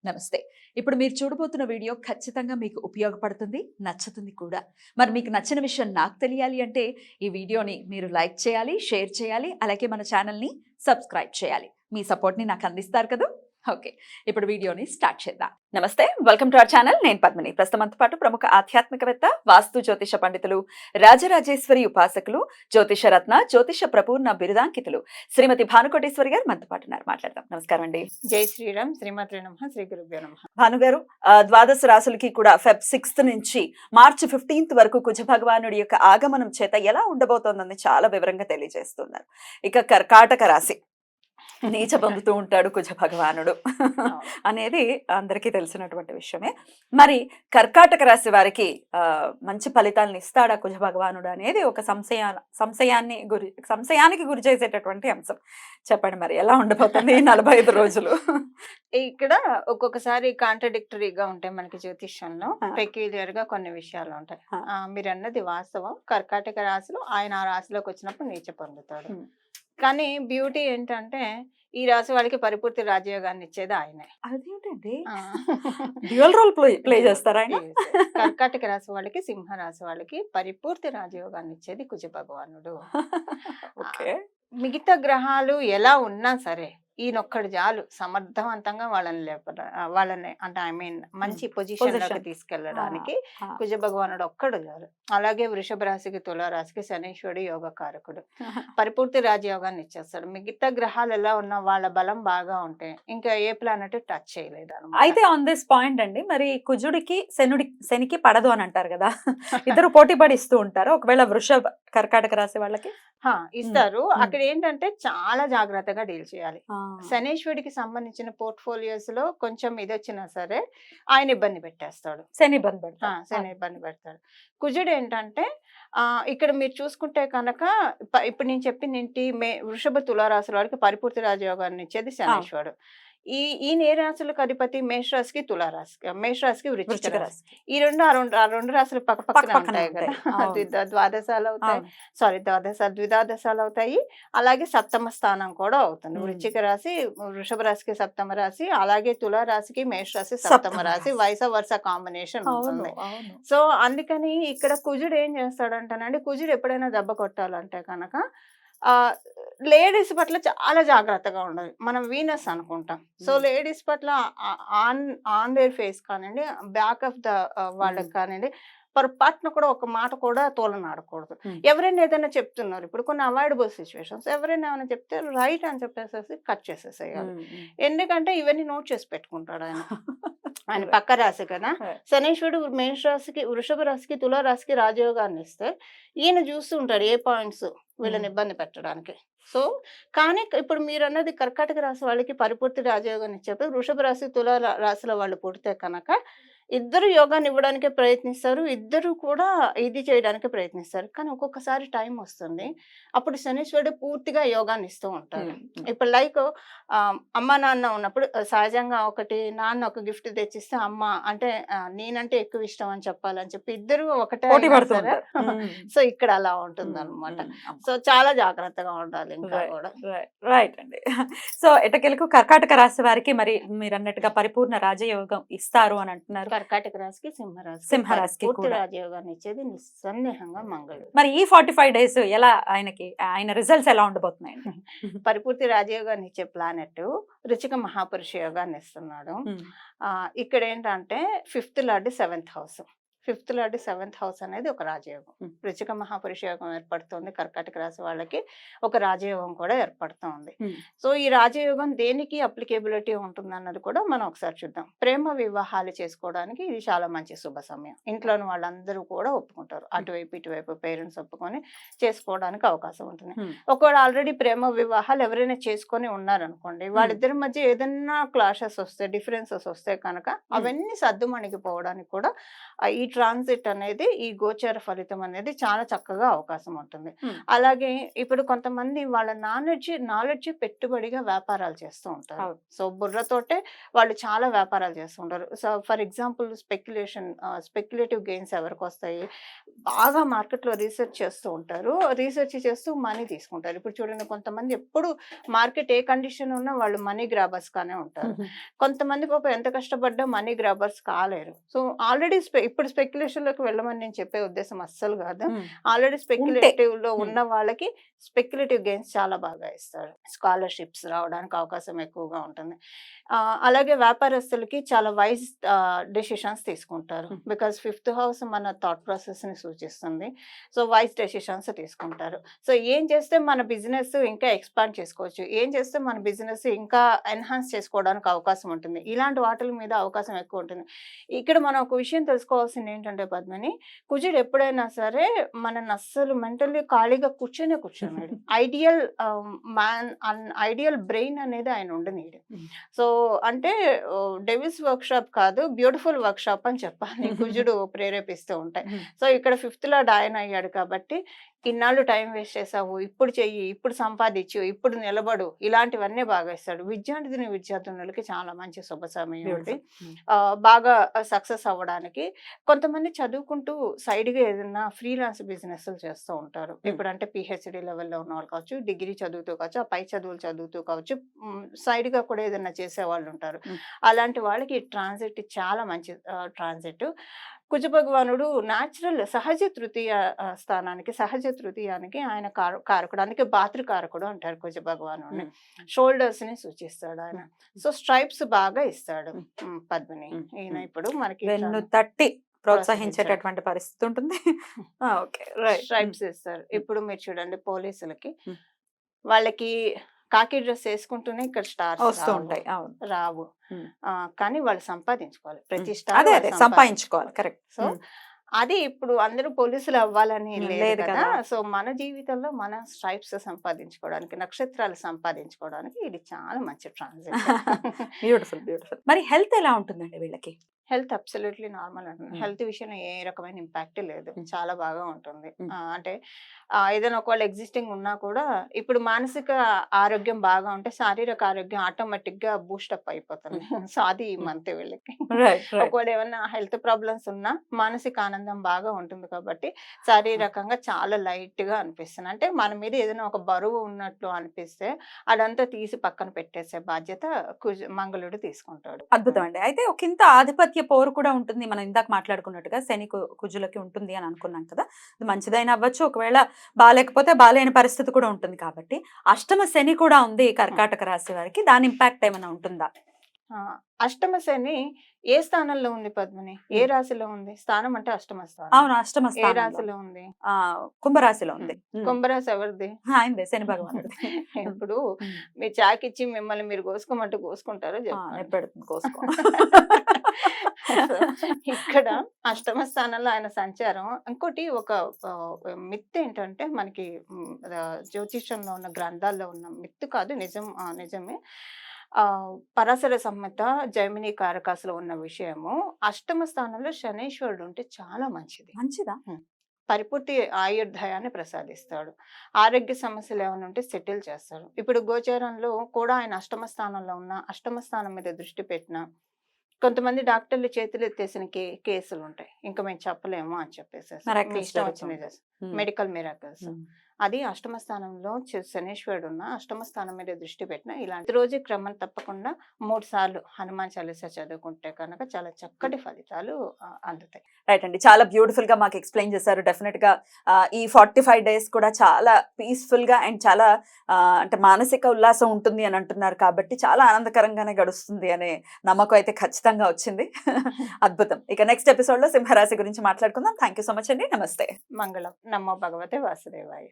నమస్తే. ఇప్పుడు మీరు చూడబోతున్న వీడియో ఖచ్చితంగా మీకు ఉపయోగపడుతుంది, నచ్చుతుంది కూడా. మరి మీకు నచ్చిన విషయం నాకు తెలియాలి అంటే ఈ వీడియోని మీరు లైక్ చేయాలి, షేర్ చేయాలి, అలాగే మన ఛానల్‌ని సబ్స్క్రైబ్ చేయాలి. మీ సపోర్ట్‌ని నాకు అందిస్తారు కదూ! ఓకే. ఇప్పుడు వీడియోని స్టార్ట్ చేద్దాం. నమస్తే, వెల్కమ్ టు అవర్ ఛానల్. నేను పద్మిని. ప్రస్తుతంతో పాటు ప్రముఖ ఆధ్యాత్మికవేత్త, వాస్తు జ్యోతిష పండితులు, రాజరాజేశ్వరి ఉపాసకులు, జ్యోతిష రత్న, జ్యోతిష ప్రపూర్ణ బిరుదాంకితులు శ్రీమతి భానుకోటేశ్వరి గారు మనతో పాటు ఉన్నారు. మాట్లాడదాం. నమస్కారం అండి. జై శ్రీరామ్. శ్రీమాత్రే నమః. శ్రీ గురుభ్యో నమః. భానుగారు, ద్వాదశ రాశులకి కూడా ఫెబ్ 6th నుంచి మార్చి 15th వరకు కుజ భగవానుడి యొక్క ఆగమనం చేత ఎలా ఉండబోతోందని చాలా వివరంగా తెలియజేస్తున్నారు. ఇక కర్కాటక రాశి నీచ పొందుతూ ఉంటాడు కుజ భగవానుడు అనేది అందరికీ తెలిసినటువంటి విషయమే. మరి కర్కాటక రాశి వారికి మంచి ఫలితాలను ఇస్తాడా కుజ భగవానుడు అనేది ఒక సంశయానికి గురి చేసేటటువంటి అంశం. చెప్పండి, మరి ఎలా ఉండబోతుంది ఈ 45 రోజులు? ఇక్కడ ఒక్కొక్కసారి కాంట్రడిక్టరీగా ఉంటాయి మనకి జ్యోతిష్యంలో, పెక్యులియర్ గా కొన్ని విషయాలు ఉంటాయి. మీరు అన్నది వాస్తవం. కర్కాటక రాశిలో ఆయన ఆ రాశిలోకి వచ్చినప్పుడు నీచ పొందుతాడు. కానీ బ్యూటీ ఏంటంటే ఈ రాశి వాళ్ళకి పరిపూర్తి రాజయోగాన్ని ఇచ్చేది ఆయనే. అదేంటండి, డ్యూయల్ రోల్ ప్లే చేస్తారా ఆయన? కర్కాటక రాశి వాళ్ళకి, సింహ రాశి వాళ్ళకి పరిపూర్తి రాజయోగాన్ని ఇచ్చేది కుజ భగవానుడు. మిగతా గ్రహాలు ఎలా ఉన్నా సరే ఈయనొక్కడు చాలు సమర్థవంతంగా వాళ్ళని అంటే మంచి పొజిషన్ లోకి తీసుకెళ్ళడానికి కుజ భగవానుడు ఒక్కడు చాలు. అలాగే వృషభ రాశికి, తుల రాశికి శనీశ్వరుడు యోగకారకుడు, పరిపూర్తి రాజయోగాన్ని ఇచ్చేస్తాడు. మిగతా గ్రహాలు ఎలా ఉన్నా వాళ్ళ బలం బాగా ఉంటే ఇంకా ఏ ప్లానెట్ టచ్ చేయలేదు అన్నమాట. అయితే ఆన్ దిస్ పాయింట్ అండి, మరి కుజుడికి శనికి పడదు అని అంటారు కదా, ఇద్దరు పోటీ పడి ఇస్తూ ఉంటారు. ఒకవేళ వృషభ కర్కాటక రాశి వాళ్ళకి ఇస్తారు. అక్కడ ఏంటంటే చాలా జాగ్రత్తగా డీల్ చేయాలి. శనీశ్వరుడికి సంబంధించిన పోర్ట్ఫోలియోస్ లో కొంచెం ఇది వచ్చినా సరే ఆయన ఇబ్బంది పెట్టేస్తాడు. శని ఇబ్బంది పెడతాడు. కుజుడు ఏంటంటే ఇక్కడ మీరు చూసుకుంటే కనుక ఇప్పుడు నేను చెప్పింది ఏంటి, వృషభ తులారాశుల వారికి పరిపూర్తి రాజయోగాన్ని ఇచ్చేది శనీశ్వరుడు. ఈ ఏ రాశులకు అధిపతి మేషరాశికి, తులారాశికి, మేషరాశికి, వృశ్చిక రాశి. ఈ రెండు రాశులు పక్కన ఉంటాయి కదా, ద్వాదశాలు అవుతాయి, ద్విదాదశాలు అవుతాయి. అలాగే సప్తమ స్థానం కూడా అవుతుంది. వృశ్చిక రాశి వృషభ రాశికి సప్తమ రాశి, అలాగే తులారాశికి మేషరాశి సప్తమ రాశి, వైస వర్స కాంబినేషన్ ఉంటుంది. సో అందుకని ఇక్కడ కుజుడు ఏం చేస్తాడంటానండి, కుజుడు ఎప్పుడైనా దెబ్బ కొట్టాలంటే కనుక లేడీస్ పట్ల చాలా జాగ్రత్తగా ఉండాలి. మనం వీనస్ అనుకుంటాం. సో లేడీస్ పట్ల ఆన్ దేర్ ఫేస్ కానివ్వండి, బ్యాక్ ఆఫ్ ద వాళ్ళకి కానివ్వండి, పొరపాటున కూడా ఒక మాట కూడా తోలనాడకూడదు. ఎవరైనా ఏదైనా చెప్తున్నారు, ఇప్పుడు కొన్ని అవాయిడబుల్ సిచ్యువేషన్స్, ఎవరైనా ఏమైనా చెప్తే రైట్ అని చెప్పేసేసి కట్ చేసేసేయాలి. ఎందుకంటే ఇవన్నీ నోట్ చేసి పెట్టుకుంటాడు ఆయన. ఆయన పక్క రాశి కదా. శనీశ్వరుడు మేష రాశికి, వృషభ రాశికి, తుల రాశికి రాజయోగాన్ని ఇస్తే ఈయన చూస్తూ ఉంటాడు ఏ పాయింట్స్ వీళ్ళని ఇబ్బంది పెట్టడానికి. సో కానీ ఇప్పుడు మీరు అన్నది కర్కాటక రాశి వాళ్ళకి పరిపూర్తి రాజయోగాన్ని ఇచ్చేప్పుడు వృషభ రాశి, తుల రాశిలో వాళ్ళు పుడితే కనుక ఇద్దరు యోగాన్ని ఇవ్వడానికి ప్రయత్నిస్తారు, ఇద్దరు కూడా ఇది చేయడానికి ప్రయత్నిస్తారు. కానీ ఒక్కొక్కసారి టైం వస్తుంది, అప్పుడు శనీశ్వరుడు పూర్తిగా యోగాన్ని ఇస్తూ ఉంటాడు. ఇప్పుడు లైక్ అమ్మ నాన్న ఉన్నప్పుడు సహజంగా నాన్న ఒక గిఫ్ట్ తెచ్చిస్తే అమ్మ అంటే నేనంటే ఎక్కువ ఇష్టం అని చెప్పాలని చెప్పి ఇద్దరు ఒకటే. సో ఇక్కడ అలా ఉంటుంది అనమాట. సో చాలా జాగ్రత్తగా ఉండాలి ఇంకా కూడా. రైట్ అండి. సో ఎటకెలకు కర్కాటక రాశి వారికి మరి మీరు అన్నట్టుగా పరిపూర్ణ రాజయోగం ఇస్తారు అని అంటున్నారు. కర్కాటక రాశికి, సింహరాశికి పూర్తి రాజయోగాన్ని ఇచ్చేది నిస్సందేహంగా మంగళుడు. మరి ఈ 45 days ఎలా ఆయన రిజల్ట్స్ ఎలా ఉండబోతున్నాయి? పరిపూర్తి రాజయోగాన్ని ఇచ్చే ప్లానెట్ రుచిక మహాపురుష యోగాన్ని ఇస్తున్నాడు. ఇక్కడ ఏంటంటే 5th lord 7th house. 5th lord 7th house అనేది ఒక రాజయోగం. వృచ్చిక మహాపురుష యోగం ఏర్పడుతుంది. కర్కాటక రాశి వాళ్ళకి ఒక రాజయోగం కూడా ఏర్పడుతుంది. సో ఈ రాజయోగం దేనికి అప్లికేబిలిటీ ఉంటుంది అన్నది కూడా మనం ఒకసారి చూద్దాం. ప్రేమ వివాహాలు చేసుకోవడానికి ఇది చాలా మంచి శుభ సమయం. ఇంట్లోని వాళ్ళందరూ కూడా ఒప్పుకుంటారు, అటువైపు ఇటువైపు పేరెంట్స్ ఒప్పుకొని చేసుకోవడానికి అవకాశం ఉంటుంది. ఒకవేళ ఆల్రెడీ ప్రేమ వివాహాలు ఎవరైనా చేసుకొని ఉన్నారనుకోండి, వాళ్ళిద్దరి మధ్య ఏదైనా క్లాషెస్ వస్తే, డిఫరెన్సెస్ వస్తే కనుక అవన్నీ సర్దుమణిగిపోవడానికి కూడా ఈ ట్రాన్సిట్ అనేది ఈ గోచార ఫలితం అనేది చాలా చక్కగా అవకాశం ఉంటుంది. Hmm. అలాగే ఇప్పుడు కొంతమంది వాళ్ళ నాలెడ్జ్ పెట్టుబడిగా వ్యాపారాలు చేస్తూ ఉంటారు. అవును. సో బుర్రతోటే వాళ్ళు చాలా వ్యాపారాలు చేస్తూ ఉంటారు. So for example speculative gains ఎవరికి వస్తాయి, బాగా మార్కెట్లో రీసెర్చ్ చేస్తూ ఉంటారు, రీసెర్చ్ చేస్తూ మనీ తీసుకుంటారు. ఇప్పుడు చూడండి, కొంతమంది ఎప్పుడు మార్కెట్ ఏ కండిషన్ ఉన్నా వాళ్ళు మనీ గ్రాబర్స్ గానే ఉంటారు. కొంతమంది పాపం ఎంత కష్టపడ్డా మనీ గ్రాబర్స్ కాలేరు. సో ఆల్రెడీ ఇప్పుడు స్పెక్యులేషన్ లోకి వెళ్ళమని నేను చెప్పే ఉద్దేశం అస్సలు కాదు. ఆల్రెడీ స్పెక్యులేటివ్ లో ఉన్న వాళ్ళకి స్పెక్యులేటివ్ గెయిన్స్ చాలా బాగా ఇస్తారు. స్కాలర్షిప్స్ రావడానికి అవకాశం ఎక్కువగా ఉంటుంది. అలాగే వ్యాపారస్తులకి చాలా వైజ్ డెసిషన్స్ తీసుకుంటారు. బికాస్ 5th హౌస్ మన థాట్ ప్రాసెస్ ని సూచిస్తుంది. సో వైజ్ డెసిషన్స్ తీసుకుంటారు. సో ఏం చేస్తే మన బిజినెస్ ఇంకా ఎక్స్పాండ్ చేసుకోవచ్చు, ఏం చేస్తే మన బిజినెస్ ఇంకా ఎన్హాన్స్ చేసుకోవడానికి అవకాశం ఉంటుంది, ఇలాంటి వాటి మీద అవకాశం ఎక్కువ ఉంటుంది. ఇక్కడ మనం ఒక విషయం తెలుసుకోవాల్సింది ఏంటంటే పద్మని, కుజుడు ఎప్పుడైనా సరే మనల్ని అస్సలు మెంటల్లీ ఖాళీగా కూర్చున్నాడు. ఐడియల్ బ్రెయిన్ అనేది ఆయన ఉండనీడు. సో అంటే డెవిల్స్ వర్క్ షాప్ కాదు, బ్యూటిఫుల్ వర్క్ షాప్ అని చెప్పాలి. కుజుడు ప్రేరేపిస్తూ ఉంటాయి. సో ఇక్కడ 5th లో డాయన్ అయ్యాడు కాబట్టి ఇన్నాళ్ళు టైం వేస్ట్ చేసావు, ఇప్పుడు చెయ్యి, ఇప్పుడు సంపాదించు, ఇప్పుడు నిలబడు, ఇలాంటివన్నీ బాగా ఇస్తాడు. విద్యార్థులకి చాలా మంచి శుభ సమయం ఉంది బాగా సక్సెస్ అవ్వడానికి. కొంతమంది చదువుకుంటూ సైడ్ గా ఏదైనా ఫ్రీలాన్స్ బిజినెస్ చేస్తూ ఉంటారు. ఇప్పుడు అంటే పిహెచ్డి లెవెల్లో ఉన్న వాళ్ళు కావచ్చు, డిగ్రీ చదువుతూ కావచ్చు, ఆ పై చదువులు చదువుతూ కావచ్చు, సైడ్ గా కూడా ఏదైనా చేసే వాళ్ళు ఉంటారు. అలాంటి వాళ్ళకి ట్రాన్సిట్ చాలా మంచి ట్రాన్సిట్. కుజ భగవానుడు న్యాచురల్ సహజ తృతీయానికి ఆయన కారకుడు, అందుకే భాతృకారకుడు అంటారు కుజ భగవానుడిని. షోల్డర్స్ ని సూచిస్తాడు ఆయన. సో స్ట్రైప్స్ బాగా ఇస్తాడు పద్మిని. ఈయన ఇప్పుడు మనకి వెన్ను తట్టి ప్రోత్సహించేటటువంటి పరిస్థితి ఉంటుంది. స్ట్రైప్స్ ఇస్తారు. ఇప్పుడు మీరు చూడండి, పోలీసులకి వాళ్ళకి కాకి డ్రెస్ వేసుకుంటూనే ఇక్కడ స్టార్స్ వస్తూ ఉంటాయి. రావు, కానీ వాళ్ళు సంపాదించుకోవాలి, ప్రతి అదే స్టార్ అదే సంపాదించుకోవాలి. కరెక్ట్. సో అది ఇప్పుడు అందరూ పోలీసులు అవ్వాలని లేదు కదా. సో మన జీవితంలో మన స్ట్రైప్స్ సంపాదించుకోవడానికి, నక్షత్రాలు సంపాదించుకోవడానికి ఇది చాలా మంచి ట్రాన్సిట్. Beautiful beautiful. మరి హెల్త్ ఎలా ఉంటుందండి వీళ్ళకి? హెల్త్ అబ్సల్యూట్లీ నార్మల్ అంటుంది. హెల్త్ విషయంలో ఏ రకమైన ఇంపాక్ట్ లేదు, చాలా బాగా ఉంటుంది. అంటే ఏదైనా ఒకవేళ ఎగ్జిస్టింగ్ ఉన్నా కూడా ఇప్పుడు మానసిక ఆరోగ్యం బాగా ఉంటే శారీరక ఆరోగ్యం ఆటోమేటిక్ గా బూస్టప్ అయిపోతుంది. సో అది ఈ మంత్ వీళ్ళకి. ఒకవేళ ఏమన్నా హెల్త్ ప్రాబ్లమ్స్ ఉన్నా మానసిక ఆనందం బాగా ఉంటుంది కాబట్టి శారీరకంగా చాలా లైట్ గా అనిపిస్తుంది. అంటే మన మీద ఏదైనా ఒక బరువు ఉన్నట్లు అనిపిస్తే అదంతా తీసి పక్కన పెట్టేసే బాధ్యత మంగళుడు తీసుకుంటాడు. అద్భుతం అండి. అయితే ఒక ఇంత ఆధిపత్య పోరు కూడా ఉంటుంది. మనం ఇందాక మాట్లాడుకున్నట్టుగా శని కుజులకి ఉంటుంది అని అనుకున్నాం కదా. అది మంచిదైనా అవ్వచ్చు, ఒకవేళ బాగాలేకపోతే బాగాలేని పరిస్థితి కూడా ఉంటుంది. కాబట్టి అష్టమ శని కూడా ఉంది కర్కాటక రాశి వారికి, దాని ఇంపాక్ట్ ఏమైనా ఉంటుందా? అష్టమ శని ఏ స్థానంలో ఉంది పద్మిని? ఏ రాశిలో ఉంది? స్థానం అంటే అష్టమ స్థానం. అవును, అష్టమ ఏ రాశిలో ఉంది? కుంభరాశిలో ఉంది. కుంభరాశి ఎవరిది? ఆయనదే, శని భగవానుడు. ఇప్పుడు మీ చాకిచ్చి మిమ్మల్ని మీరు కోసుకోమంటే కోసుకుంటారో కోసుకో. ఇక్కడ అష్టమ స్థానంలో ఆయన సంచారం. ఇంకోటి ఒక మిత్ ఏంటంటే, మనకి జ్యోతిషంలో ఉన్న గ్రంథాల్లో ఉన్న మిత్ కాదు, నిజమే. పరాశర సంహిత జైమిని కారకాసులో ఉన్న విషయము, అష్టమ స్థానంలో శనీశ్వరుడు ఉంటే చాలా మంచిదా? పరిపూర్తి ఆయుర్దాయాన్ని ప్రసాదిస్తాడు. ఆరోగ్య సమస్యలు ఏమైనా ఉంటే సెటిల్ చేస్తాడు. ఇప్పుడు గోచారంలో కూడా ఆయన అష్టమ స్థానంలో ఉన్న, అష్టమ స్థానం మీద దృష్టి పెట్టిన కొంతమంది డాక్టర్లు చేతులు ఎత్తేసిన కేసులు ఉంటాయి. ఇంకా మేము చెప్పలేము అని చెప్పేసి ఇష్టం వచ్చింది మెడికల్ మిరాకిల్స్. అది అష్టమ స్థానంలో శనీశ్వరుడు ఉన్న, అష్టమ స్థానం మీద దృష్టి పెట్టిన ఇలాంటి రోజు క్రమం తప్పకుండా 3 సార్లు హనుమాన్ చాలీసా చదువుకుంటే కనుక చాలా చక్కటి ఫలితాలు అందుతాయి. రైట్ అండి, చాలా బ్యూటిఫుల్ గా మాకు ఎక్స్ప్లెయిన్ చేశారు. డెఫినెట్ గా ఈ 45 days కూడా చాలా పీస్ఫుల్ గా అండ్ చాలా అంటే మానసిక ఉల్లాసం ఉంటుంది అని అంటున్నారు. కాబట్టి చాలా ఆనందకరంగానే గడుస్తుంది అనే నమ్మకం అయితే ఖచ్చితంగా వచ్చింది. అద్భుతం. ఇక నెక్స్ట్ ఎపిసోడ్ లో సింహరాశి గురించి మాట్లాడుకుందాం. థ్యాంక్ యూ సో మచ్ అండి. నమస్తే. మంగళం. నమో భగవతే వాసుదేవాయ.